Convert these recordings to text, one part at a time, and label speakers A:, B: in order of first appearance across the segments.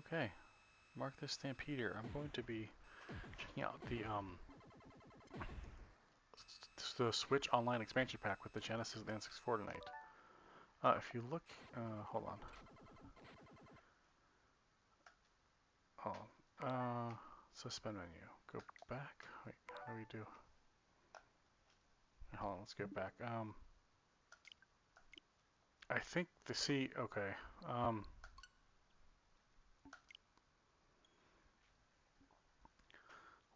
A: Okay, mark this Stampeder. I'm going to be checking out the Switch Online expansion pack with the Genesis and N64 tonight. If you look, hold on. Suspend menu. Go back. Wait, how do we do? Hold on, let's go back. I think the C. Okay.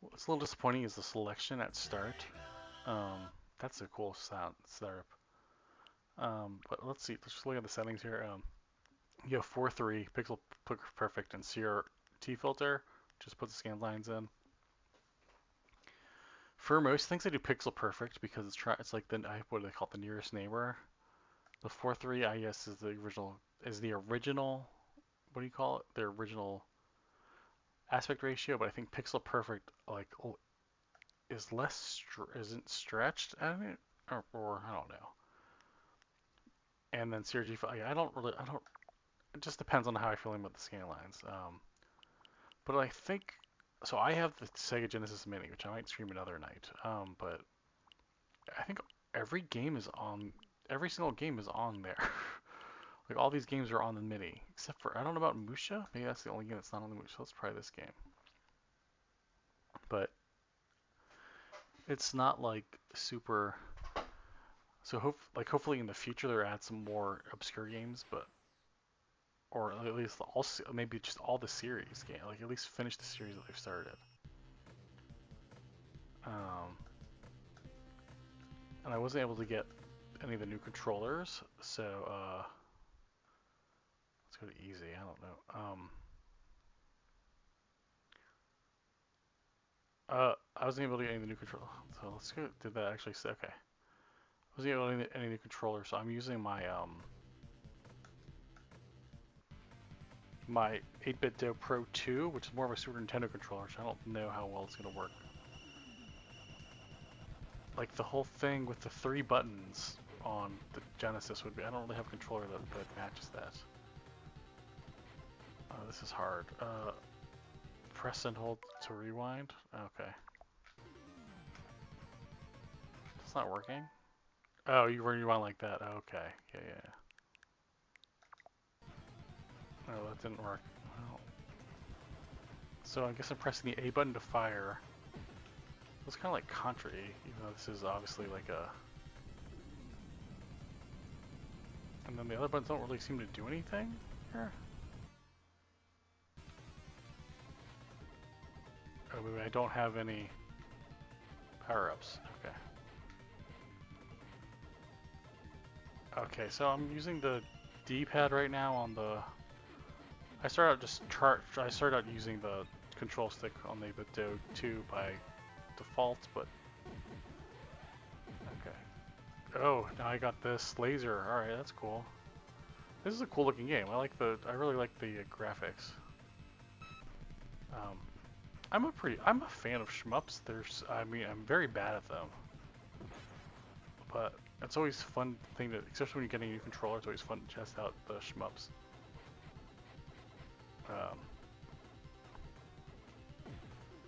A: What's a little disappointing is the selection at start. That's a cool sound setup. But let's see. Let's just look at the settings here. You have 4.3 pixel perfect and CRT filter. Just put the scan lines in. For most things, I do pixel perfect because it's like what do they call it, the nearest neighbor. The 4.3 I guess is the original. What do you call it? The original aspect ratio, but I think pixel perfect like is isn't stretched. I mean, or I don't know. And then CRT, I don't. It just depends on how I'm feeling about the scan lines. But I think so. I have the Sega Genesis Mini, which I might stream another night. But I think every single game is on there. Like all these games are on the Mini, except for I don't know about Musha. Maybe that's the only game that's not on the Musha. Let's try this game. But it's not like super. So hopefully in the future they'll add some more obscure games, but or at least maybe just all the series game. Like at least finish the series that they've started. And I wasn't able to get any of the new controllers, so let's go to easy. I don't know. I wasn't able to get any of the new controller. So let's go. Did that actually say okay? I wasn't able to get any new controller, so I'm using my 8BitDo Pro 2, which is more of a Super Nintendo controller, so I don't know how well it's gonna work. Like the whole thing with the 3 buttons on the Genesis would be. I don't really have a controller that matches that. This is hard. Press and hold to rewind. Okay. It's not working. Oh, you rewind like that. Okay. Yeah. Oh, that didn't work. Well, so I guess I'm pressing the A button to fire. It's kind of like Contra, even though this is obviously like a... And then the other buttons don't really seem to do anything here. Oh, maybe I don't have any power-ups. Okay. Okay, so I'm using the D-pad right now on the... I started out using the control stick on the Do 2 by default, but... Okay. Oh, now I got this laser. Alright, that's cool. This is a cool looking game. I really like the graphics. I'm a fan of shmups. I'm very bad at them. But it's always fun thing to, especially when you're getting a new controller, it's always fun to test out the shmups.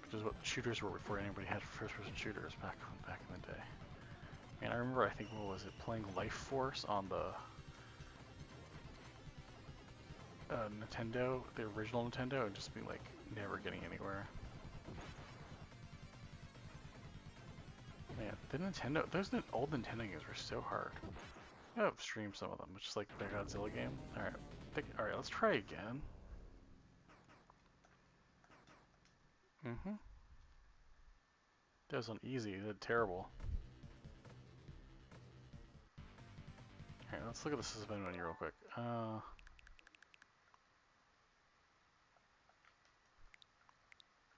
A: Which is what shooters were before anybody had first-person shooters back in the day. And I remember, I think, what was it, playing Life Force on the Nintendo, the original Nintendo, and just being like never getting anywhere. Man, those old Nintendo games were so hard. I've streamed some of them, which is like the Godzilla game. Alright, let's try again. That was on easy, it did terrible. Alright, let's look at the suspend menu real quick.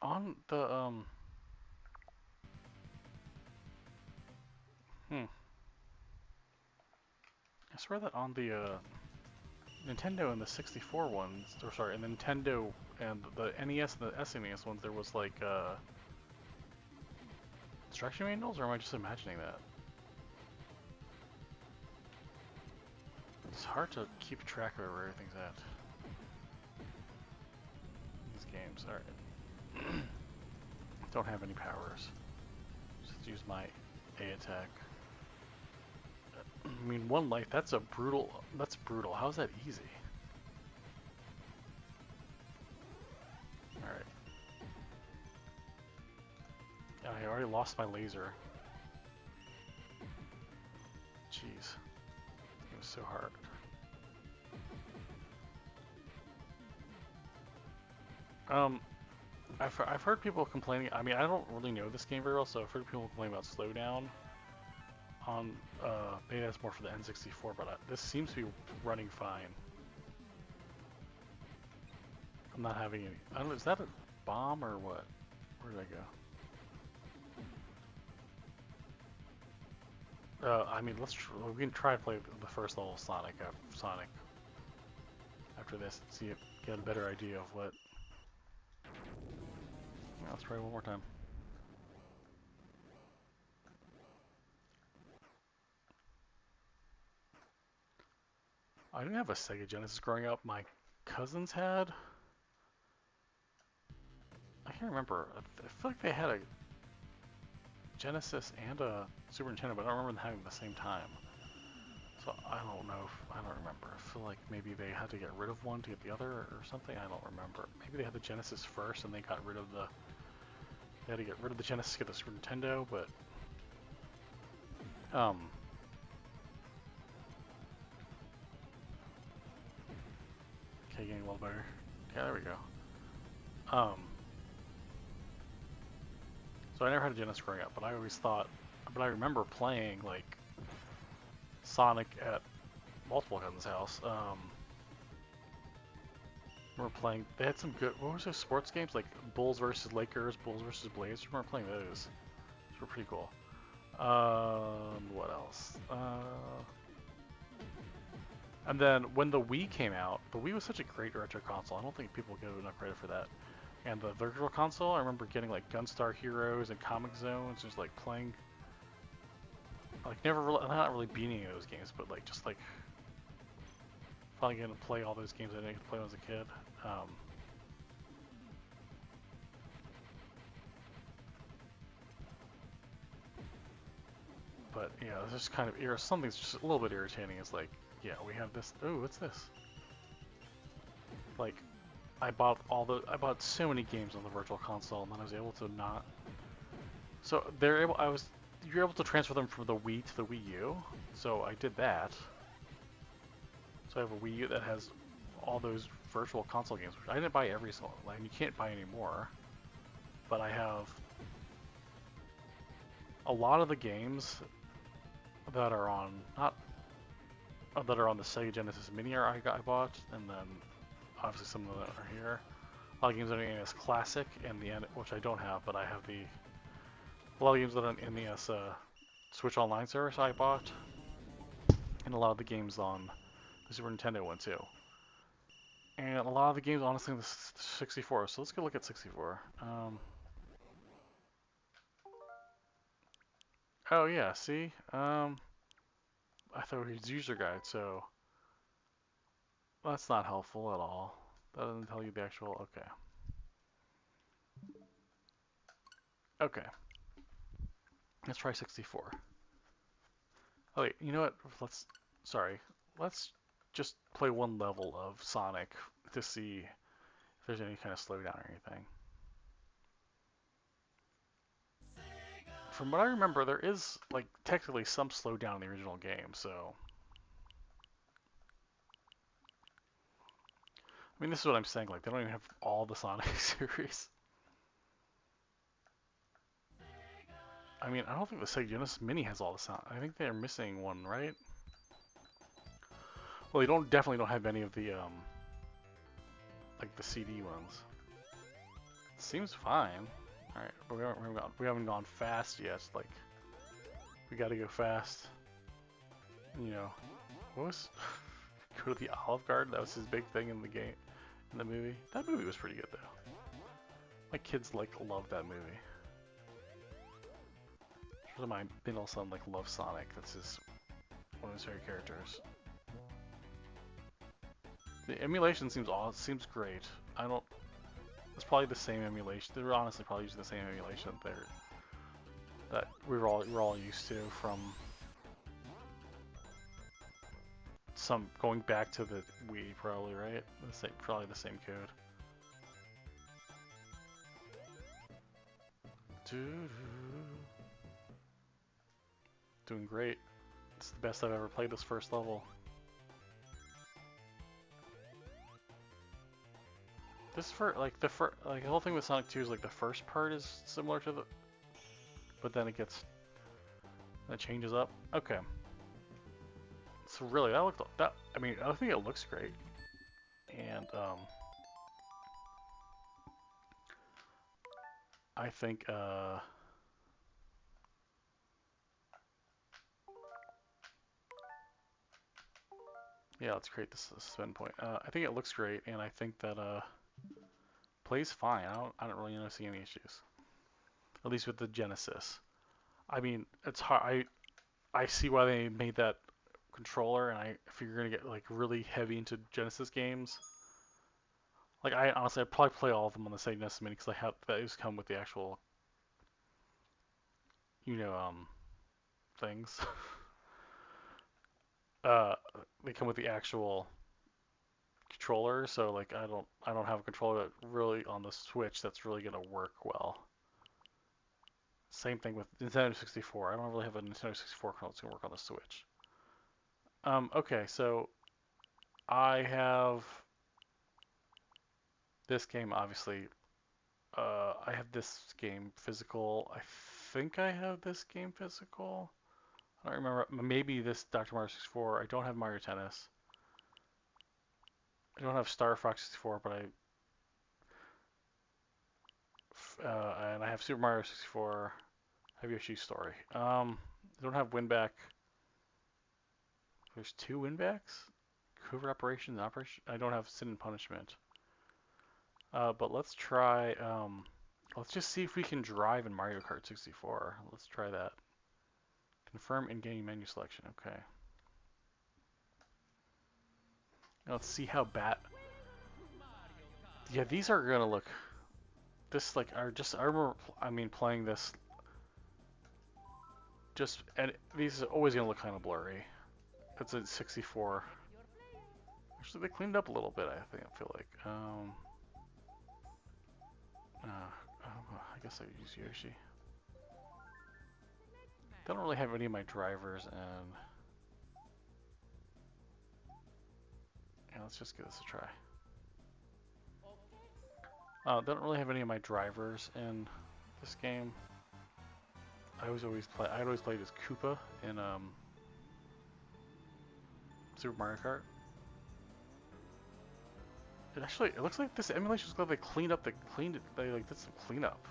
A: On the, I swear that on the, Nintendo and the 64 ones, or sorry, and the Nintendo and the NES and the SNES ones, there was like, instruction manuals, or am I just imagining that? It's hard to keep track of where everything's at. games. Alright. Don't have any powers. Just use my A attack. I mean, 1 life, that's brutal. How's that easy? Alright. I already lost my laser. Jeez. It was so hard. I've heard people complaining. I mean, I don't really know this game very well, so I've heard people complain about slowdown on maybe that's more for the N64, but this seems to be running fine. I'm not having any. I don't know. Is that a bomb or what? Where did I go? I mean, we can try to play the first level of Sonic after this and see it, get a better idea of what. Yeah, let's try one more time. I didn't have a Sega Genesis growing up. My cousins had. I can't remember. I feel like they had a Genesis and a Super Nintendo, but I don't remember them having them at the same time. So I don't know. I don't remember. I feel like maybe they had to get rid of one to get the other or something. I don't remember. Maybe they had the Genesis first and they got rid of the. They had to get rid of the Genesis to get the Super Nintendo, but okay, getting a little better. Yeah, there we go. So I never had a Genesis growing up, but I always thought, but I remember playing like Sonic at multiple cousins' house. We were playing. They had some good. What was those sports games like Bulls versus Lakers, Bulls versus Blazers? We were playing those. Those were pretty cool. What else? And then when the Wii came out, the Wii was such a great retro console. I don't think people give enough credit for that. And the Virtual Console, I remember getting like Gunstar Heroes and Comic Zones, just like playing, like not really beating any of those games, but like just like finally getting to play all those games I didn't play when I was a kid. But yeah, it's just kind of something's just a little bit irritating. It's like, yeah, we have this. Oh, what's this? Like, I bought so many games on the Virtual Console, and then I was able to not. So you're able to transfer them from the Wii to the Wii U. So I did that. So I have a Wii U that has all those Virtual Console games, which I didn't buy every single one. Like, you can't buy any more. But I have a lot of the games that are on that are on the Sega Genesis Mini I bought, and then obviously some of them are here. A lot of games that are in NES Classic and the which I don't have, but I have a lot of games that are in NES Switch Online service I bought, and a lot of the games on the Super Nintendo one too. And a lot of the games, honestly, in the 64. So let's go look at 64. Oh yeah, see? I thought it was user guide, so that's not helpful at all. That doesn't tell you the actual. Okay. Okay. Let's try 64. Oh wait, you know what? Let's just play one level of Sonic to see if there's any kind of slowdown or anything. From what I remember, there is, like, technically some slowdown in the original game, so. I mean, this is what I'm saying, like, they don't even have all the Sonic series. I mean, I don't think the Sega Genesis Mini has all the Sonic. I think they're missing one, right? Well, they definitely don't have any of the, like, the CD ones. Seems fine. Alright, but we haven't gone fast yet, like, we gotta go fast. You know, what was... Go to the Olive Garden? That was his big thing in the game, in the movie. That movie was pretty good, though. My kids, like, love that movie. My middle son, like, loves Sonic. That's one of his favorite characters. The emulation seems great. It's probably the same emulation. They're honestly probably using the same emulation that we're all used to from some going back to the Wii, probably, right? Probably the same code. Doing great. It's the best I've ever played this first level. This the whole thing with Sonic 2 is like the first part is similar to the, but then it changes up. Okay. So really, I mean, I think it looks great, and I think yeah, let's create this spin point. I think it looks great, and I think that plays fine. I don't really see any issues, at least with the Genesis. I mean, it's hard. I see why they made that controller, and if you're gonna get like really heavy into Genesis games, like I'd probably play all of them on the Sega Genesis Mini because those come with the actual, things. uh, they come with the actual controller, so like I don't have a controller that really on the Switch that's really gonna work well. Same thing with Nintendo 64. I don't really have a Nintendo 64 controller that's gonna work on the Switch. Okay, so I have this game, obviously. I have this game physical. I think I have this game physical. I don't remember. Maybe this Dr. Mario 64. I don't have Mario Tennis. I don't have Star Fox 64, but and I have Super Mario 64. I have Yoshi's Story. I don't have Winback. There's 2 Winbacks? Covert Operation and Operation. I don't have Sin and Punishment. But let's try. Let's just see if we can drive in Mario Kart 64. Let's try that. Confirm in-game menu selection. Okay. Now let's see how bad. Yeah, these are gonna look. This like are just. I remember. I mean, playing this. And these are always gonna look kind of blurry. It's a 64. Actually, they cleaned up a little bit. I feel like. I guess I use Yoshi. Don't really have any of my drivers, and yeah, let's just give this a try. Don't really have any of my drivers in this game. I'd always play as Koopa in Super Mario Kart. It looks like this emulation is glad they cleaned it. They like did some cleanup.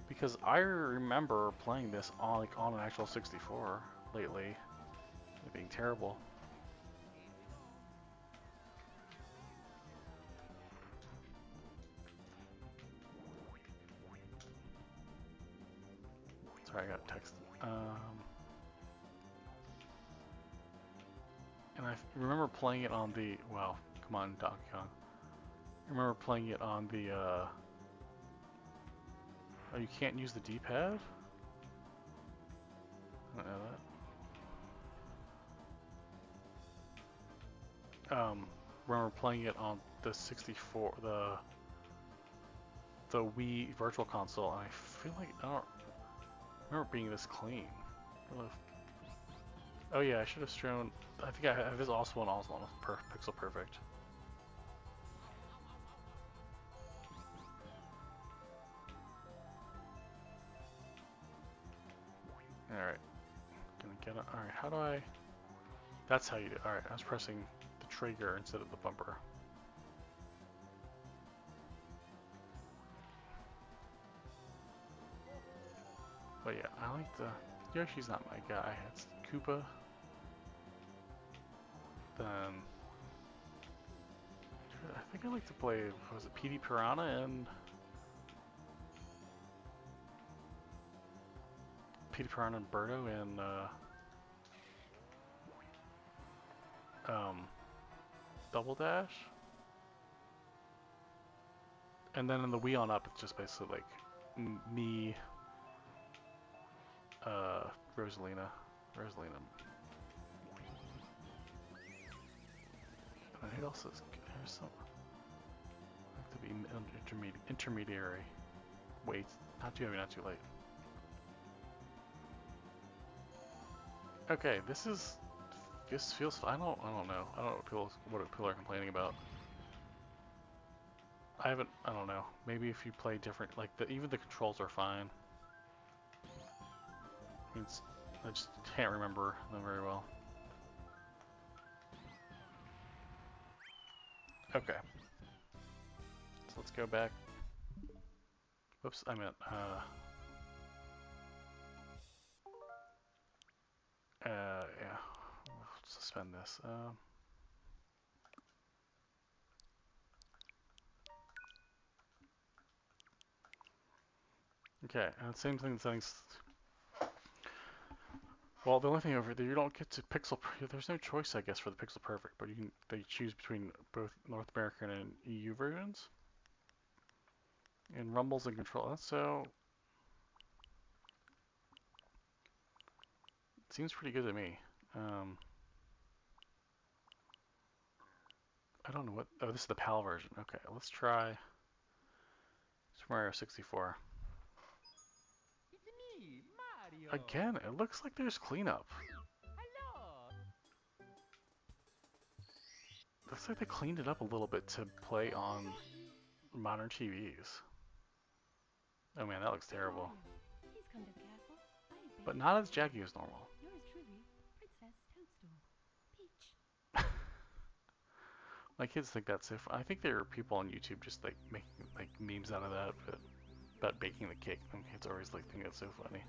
A: Because I remember playing this on an actual 64 lately, it being terrible. Sorry, I got a text. And I remember playing it on the come on, Donkey Kong. I remember playing it on the Oh, you can't use the D-pad? I don't know that. Remember playing it on the 64, the Wii Virtual Console, and I feel like I don't remember being this clean. Oh yeah, I should have shown. I think I have this also on Pixel Perfect. Alright. Gonna get it. Alright, how do I... That's how you do it. Alright, I was pressing the trigger instead of the bumper. But yeah, I like the... Yoshi's not my guy. It's Koopa. Then... I think I like to play... Was it Petey Piranha and... Petey Piranha and Birdo and Double Dash. And then in the Wii on up, it's just basically like me, Rosalina. And who else is? There's some. Like to be intermediary. Wait, not too heavy, not too light. Okay, this feels. I don't know. I don't know what people are complaining about. I don't know. Maybe if you play different, like even the controls are fine. I just can't remember them very well. Okay. So let's go back. Whoops, I meant, yeah. We'll suspend this. Okay, and same thing in settings. Well, the only thing over there, you don't get to pixel. There's no choice, I guess, for the Pixel Perfect, but they choose between both North American and EU versions. And rumbles and control. So it seems pretty good to me. I don't know what. Oh, this is the PAL version. Okay, let's try Super Mario 64.
B: It's me, Mario.
A: Again, it looks like there's cleanup.
B: Hello.
A: Looks like they cleaned it up a little bit to play on modern TVs. Oh man, that looks terrible.
C: Please come to castle. I beg
A: But not as jaggy as normal.
C: yours truly, Princess Toadstool. Peach.
A: My kids think that's so fun. I think there are people on YouTube just like making like memes out of that, but about baking the cake. My kids always like think it's so funny.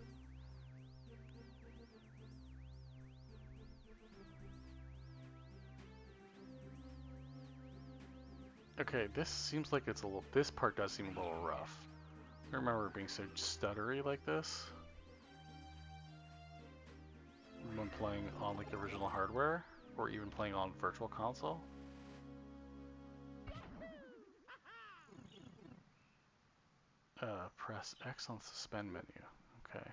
A: Okay, this seems like it's a little. This part does seem a little rough. I don't remember it being so stuttery like this when playing on like the original hardware, or even playing on Virtual Console. Press X on the suspend menu. Okay.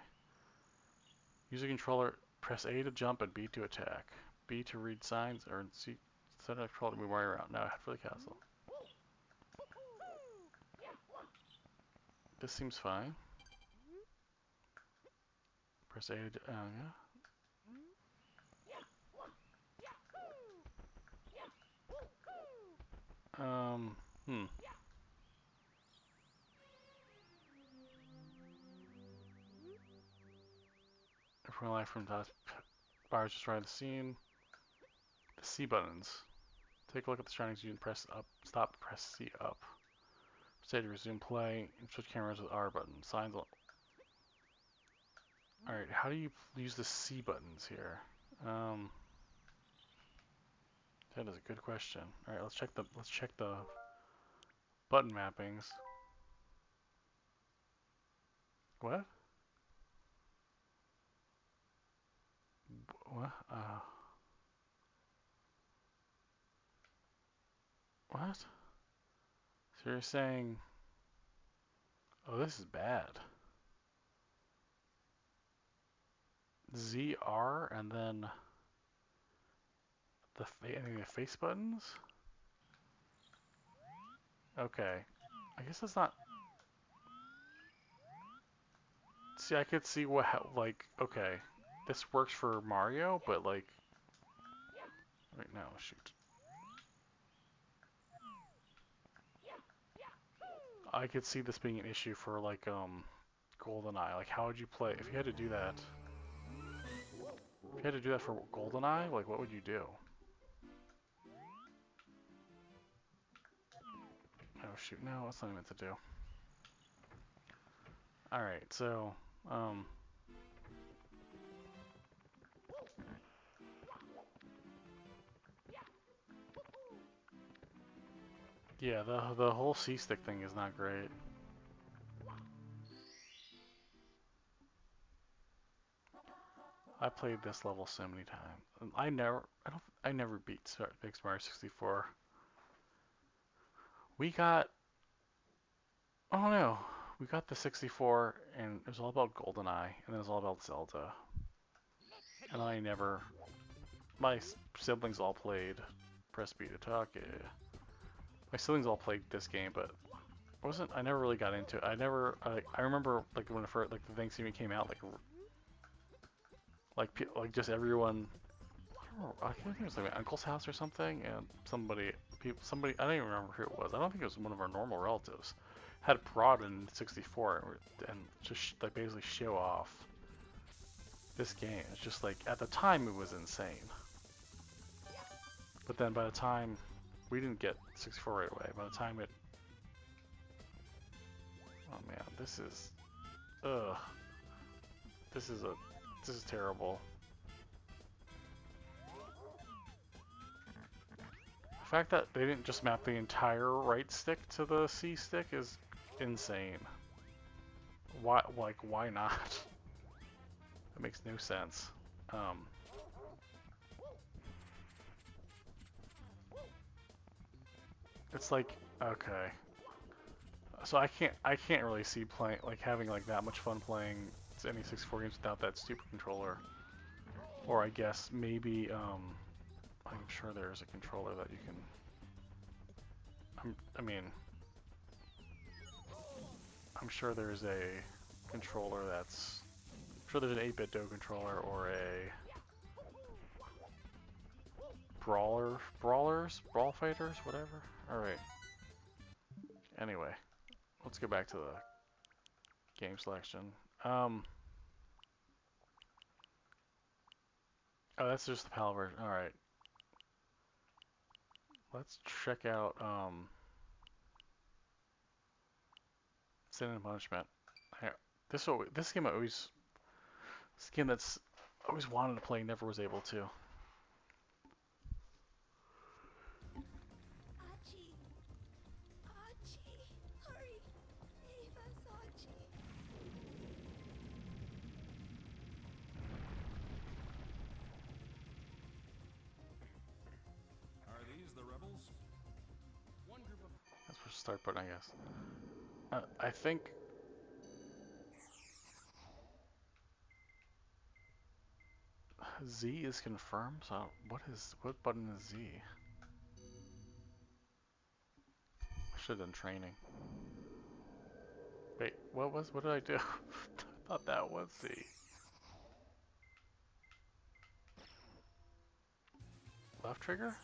A: Use a controller. Press A to jump and B to attack. B to read signs, or C. Set a controller to move Mario around. Now head for the castle. This seems fine. Press A to, yeah. Hmm. From life from dot bars just right the scene. The C buttons. Take a look at the surroundings. You can press up, stop, press C up. Say to resume play and switch cameras with R button. Signs. Alright, how do you use the C buttons here? That is a good question. Alright, let's check the button mappings. What? What? What? So you're saying, oh, this is bad. ZR and then the face buttons? Okay. I guess that's not. See, I could see what, like, okay. This works for Mario, but like. Right now, shoot. I could see this being an issue for like, GoldenEye. Like, how would you play if you had to do that? If you had to do that for GoldenEye, like, what would you do? Oh shoot, no, that's not meant to do. Alright, so, yeah, the whole C-stick thing is not great. I played this level so many times. I never beat Big Mario 64. We got Oh no, we got the 64, and it was all about GoldenEye, and then it was all about Zelda. And I never, my siblings all played Press B to talk. Yeah. My siblings all played this game, but I never really got into it. I remember like when it first, like the Thanksgiving came out, like just everyone. I think it was like my uncle's house or something, and somebody, I don't even remember who it was. I don't think it was one of our normal relatives, had brought in 64 and just like basically show off this game. It's just like at the time it was insane, but then by the time we didn't get 64 right away, by the time it, oh man, ugh, this is terrible. The fact that they didn't just map the entire right stick to the C stick is insane. Why not? That makes no sense. It's like, okay. So I can't really see playing, like having like that much fun playing any 64 games without that stupid controller. Or I guess maybe, I'm sure there's a controller that you can, I mean, I'm sure there's a controller that's, I'm sure there's an 8-bit Do controller or a Brawl Fighters, whatever. Alright. Anyway, let's go back to the game selection. Oh, that's just the PAL version. Alright. Let's check out, Sin and Punishment. This game that's always wanted to play, never was able to.
D: Archie! Archie! Hurry! Save us, Archie!
E: Are these the rebels?
B: One group of
A: That's the start button, I guess. I think Z is confirmed. So what button is Z? I should have done training. Wait, what did I do? I thought that was Z. Left trigger?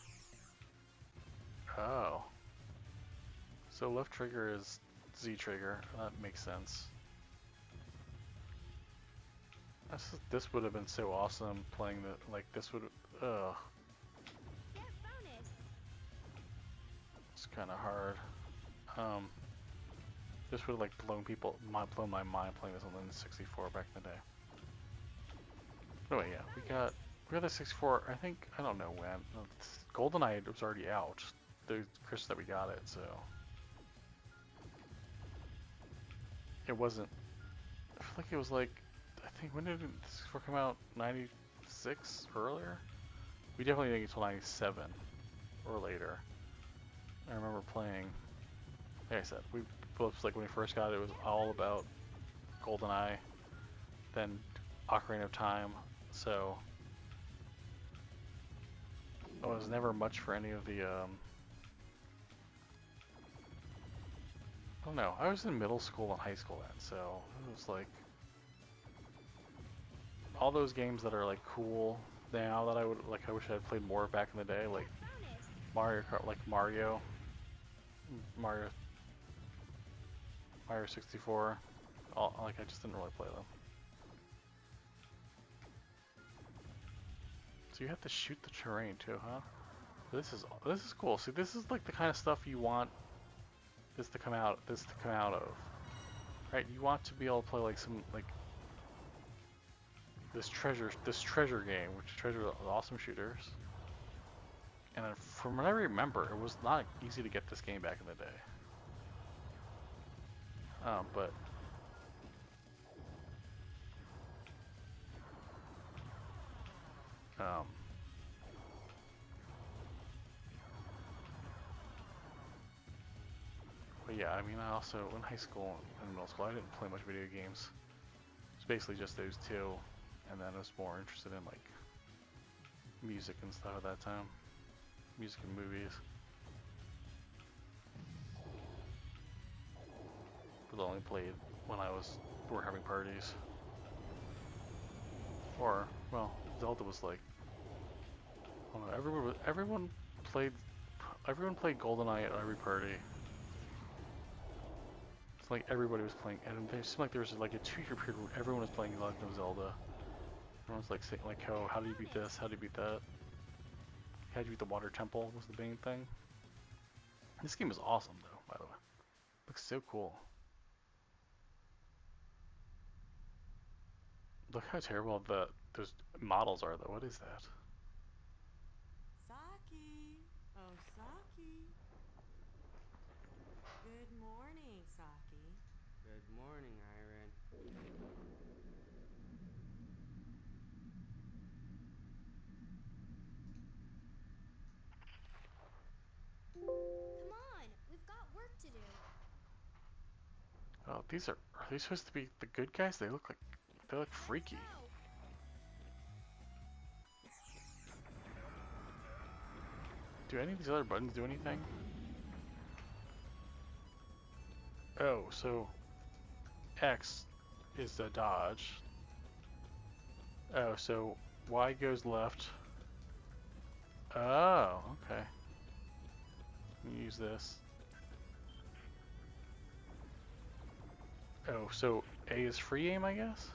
A: Oh. So left trigger is Z trigger. That makes sense. This would have been so awesome playing the, like this would, ugh.
D: Get bonus!
A: It's kind of hard. This would have like blown my mind playing this on the 64 back in the day. Anyway, yeah, we got the 64. I think, I don't know when. GoldenEye was already out the Christmas that we got it, so it wasn't. I feel like it was like, I think, when did the 64 come out? 96 earlier? We definitely didn't get until 97 or later. I remember playing, like I said, we both, like when we first got it, it was all about GoldenEye, then Ocarina of Time, so I was never much for any of the, I don't know, I was in middle school and high school then, so it was like, all those games that are like cool now that I wish I had played more back in the day, like Mario Kart, like Mario 64, like I just didn't really play them. So you have to shoot the terrain too, huh? This is cool. See, this is like the kind of stuff you want this to come out of. Right? You want to be able to play like some like this treasure game, which is Treasure of awesome shooters. And from what I remember, it was not easy to get this game back in the day. But yeah, I mean, I also, in high school and middle school, I didn't play much video games. It's basically just those two, and then I was more interested in, like, music and stuff at that time. Music and movies. But I only played when we were having parties. Or, well, Zelda was like, I don't know, everyone played GoldenEye at every party. It's like everybody was playing, and it seemed like there was like a 2-year period where everyone was playing Legend of Zelda. Everyone's like saying like, oh, how do you beat this? How do you beat that? How do you beat the Water Temple was the main thing. This game is awesome though, by the way. Looks so cool. Look how terrible those models are though. What is that?
E: Saki! Oh, Saki! Good morning, Saki.
B: Good morning, Iron.
D: Come on, we've got work to do.
A: Oh, are these supposed to be the good guys? They look freaky.
D: Let's go.
A: Do any of these other buttons do anything? Oh, so X is the dodge. Oh, so Y goes left. Oh, okay. Let me use this. Oh, so A is free aim, I guess?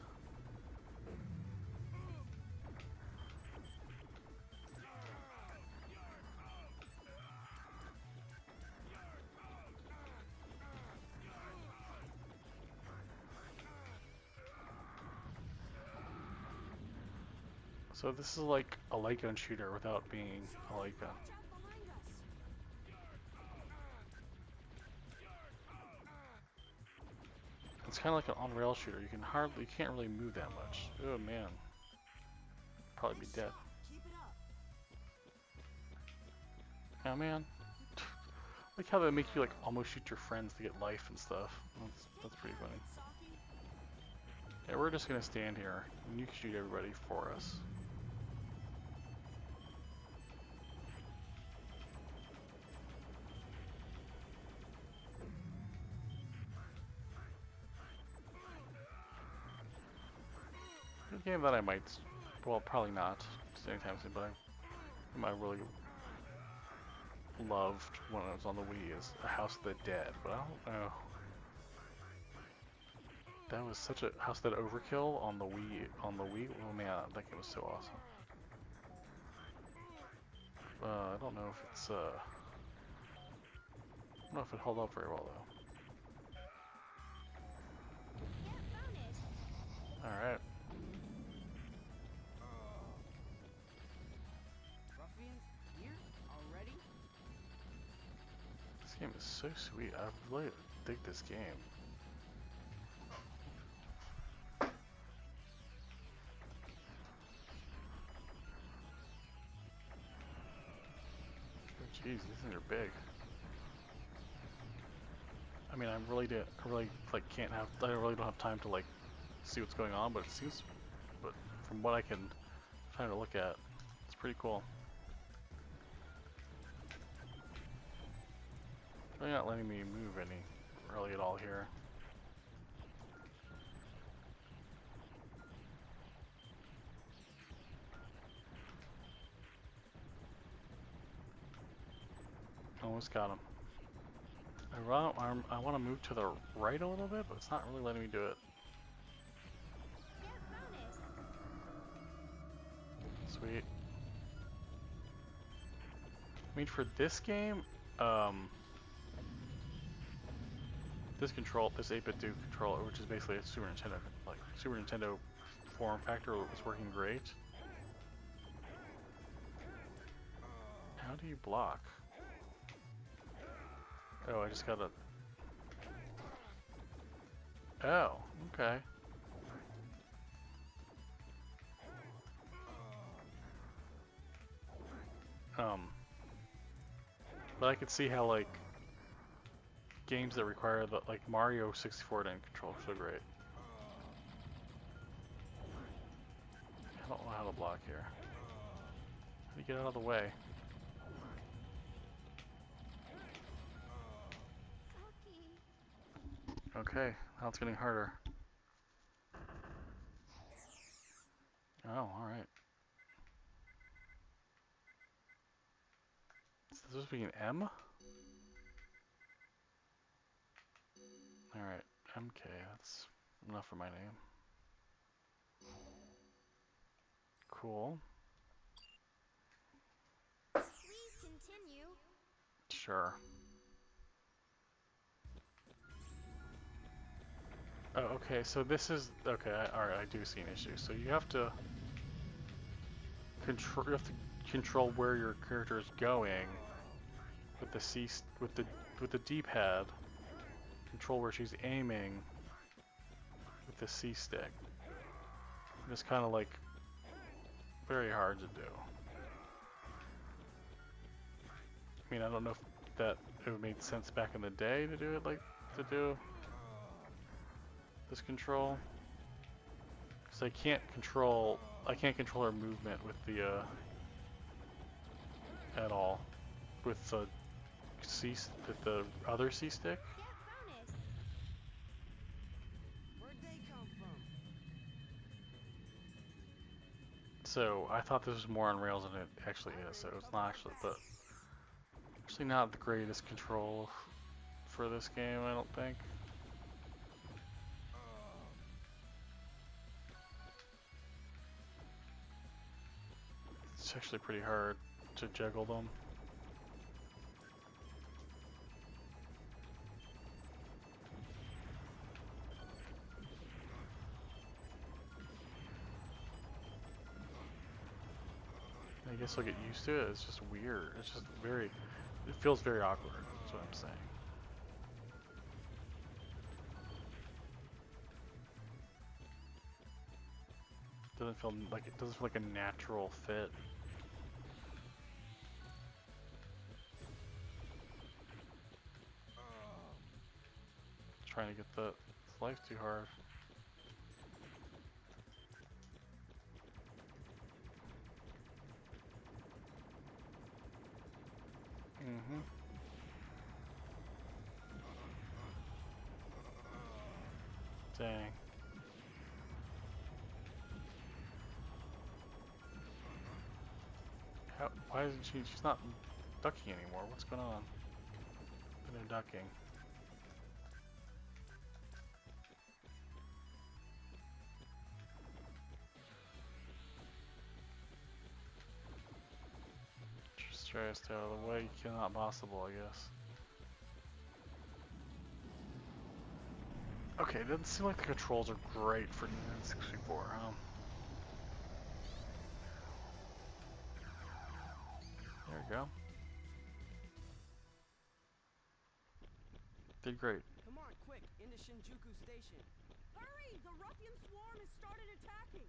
A: So this is like a light gun shooter without being a light gun.
D: Watch out behind us.
A: It's kind of like an on-rail shooter. You can't really move that much. Oh man, probably be dead.
E: Keep it up.
A: Oh man, like how they make you like almost shoot your friends to get life and stuff. That's pretty funny.
E: Saki.
A: Yeah, we're just gonna stand here and you can shoot everybody for us. A game that I might, well, probably not anytime soon, but I really loved when I was on the Wii is A House of the Dead, but I don't know. That was such a House of the Dead overkill on the Wii. Oh man, that game was so awesome. I don't know if it's I don't know if it held up very well though.
D: Yeah, found it.
A: All right.
B: Ruffians, here already?
A: This game is so sweet. I really dig this game. Jeez, these things are big. I mean, I really like can't have. I really don't have time to like see what's going on, but it seems. But from what I can try to look at, it's pretty cool. They're not letting me move any really at all here. Almost got him. I want to move to the right a little bit, but it's not really letting me do it.
D: Yeah, found it.
A: Sweet. I mean, for this game, this 8-bit Duke controller, which is basically a Super Nintendo form factor, was working great. How do you block? Oh, I just gotta... Oh, okay. But I could see how, like... games that require the, like Mario 64 didn't control so great. I don't know how to block here. How do you get out of the way?
D: Saki.
A: Okay, now it's getting harder. Oh, alright. Is this supposed to be an M? Alright, MK, that's enough for my name. Cool.
D: Please continue.
A: Sure. Oh, okay, so this is, okay, alright, I do see an issue. So you have to control where your character is going with the with the D-pad. Control where she's aiming with the C stick. And it's kind of like very hard to do. I mean, I don't know if that it would made sense back in the day to do it like to do this control. Because I can't control her movement with the at all with the with the other C stick.
D: Get bonus.
B: Where'd they come from?
A: So I thought this was more on rails than it actually is. So it's not actually not the greatest control for this game, I don't think. It's actually pretty hard to juggle them. I guess I'll get used to it. It's just weird. It's just very, it feels very awkward. That's what I'm saying. Doesn't feel like a natural fit. Trying to get the life too hard. Mm-hmm. Dang. Why isn't she's not ducking anymore? What's going on? They're ducking. Just try to stay out of the way. You cannot possible, I guess. Okay, it doesn't seem like the controls are great for N64, huh? There you go. Did great.
B: Come on, quick, into Shinjuku Station.
E: Hurry! The ruffian swarm has started attacking.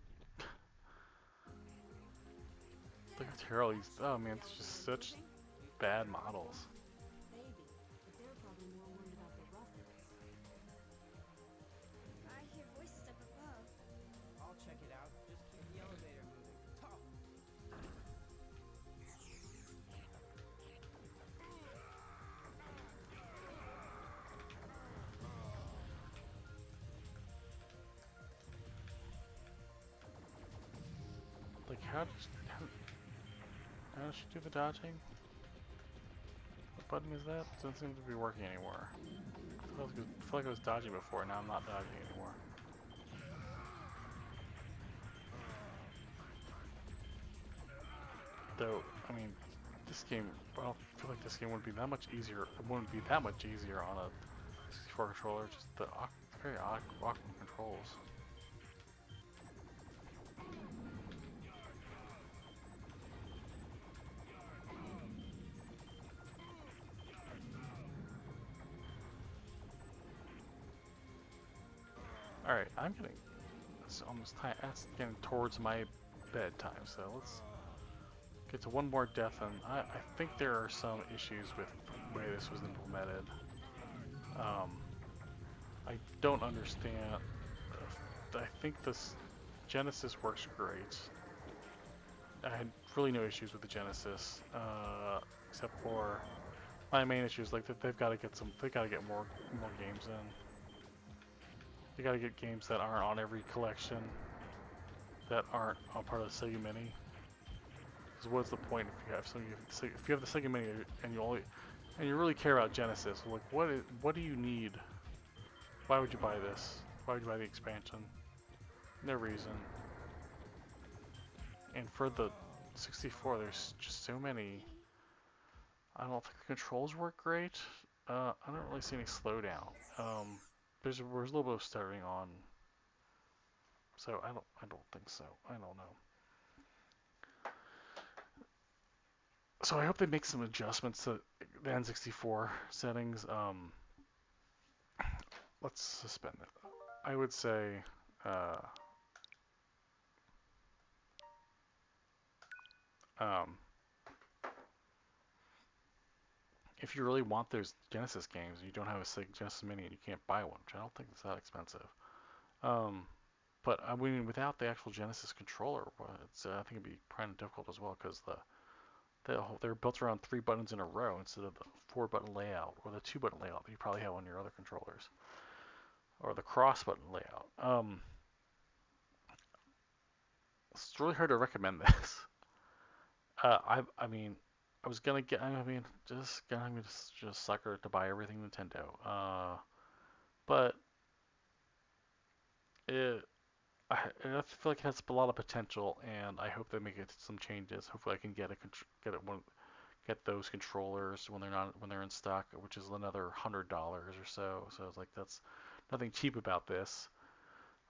A: Look at Terrell, oh man, it's just such bad models.
E: Maybe, but they're probably more worried about the ruffians.
D: I hear voices up above.
B: I'll check it out. Just keep the elevator moving. Talk.
A: Like, how does she do the dodging? What button is that? Doesn't seem to be working anymore. I feel like I was dodging before, now I'm not dodging anymore. Though, I mean, this game, I don't feel like this game would be that much easier. It wouldn't be that much easier on a 64 controller. Just the very awkward controls. Alright, it's almost time, that's getting towards my bedtime, so let's get to one more death, and I think there are some issues with the way this was implemented. Um, I don't understand. I think this Genesis works great. I had really no issues with the Genesis, except for my main issue is like that they've got to get they got to get more games in. They got to get games that aren't on every collection, that aren't on part of the Sega Mini. Because what's the point if you have if you have the Sega Mini and you really care about Genesis? Like what do you need? Why would you buy this? Why would you buy the expansion? No reason. And for the 64, there's just so many. I don't think the controls work great. I don't really see any slowdown. There's a little bit of stuttering on, so I don't think so. I don't know. So I hope they make some adjustments to the N64 settings. Let's suspend it. I would say. If you really want those Genesis games and you don't have a Sega Genesis Mini and you can't buy one, which I don't think it's that expensive. But I mean, without the actual Genesis controller, I think it'd be kind of difficult as well because they're built around 3 buttons in a row instead of the 4-button layout or the 2-button layout that you probably have on your other controllers, or the cross-button layout. It's really hard to recommend this. I mean, I was gonna get. I mean, just sucker to buy everything Nintendo. But it, I feel like it has a lot of potential, and I hope they make it some changes. Hopefully, I can get those controllers when they're in stock, which is another $100 or so. So it's like that's nothing cheap about this.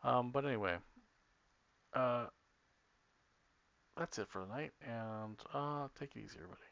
A: But anyway, uh, that's it for the night, and take it easy, everybody.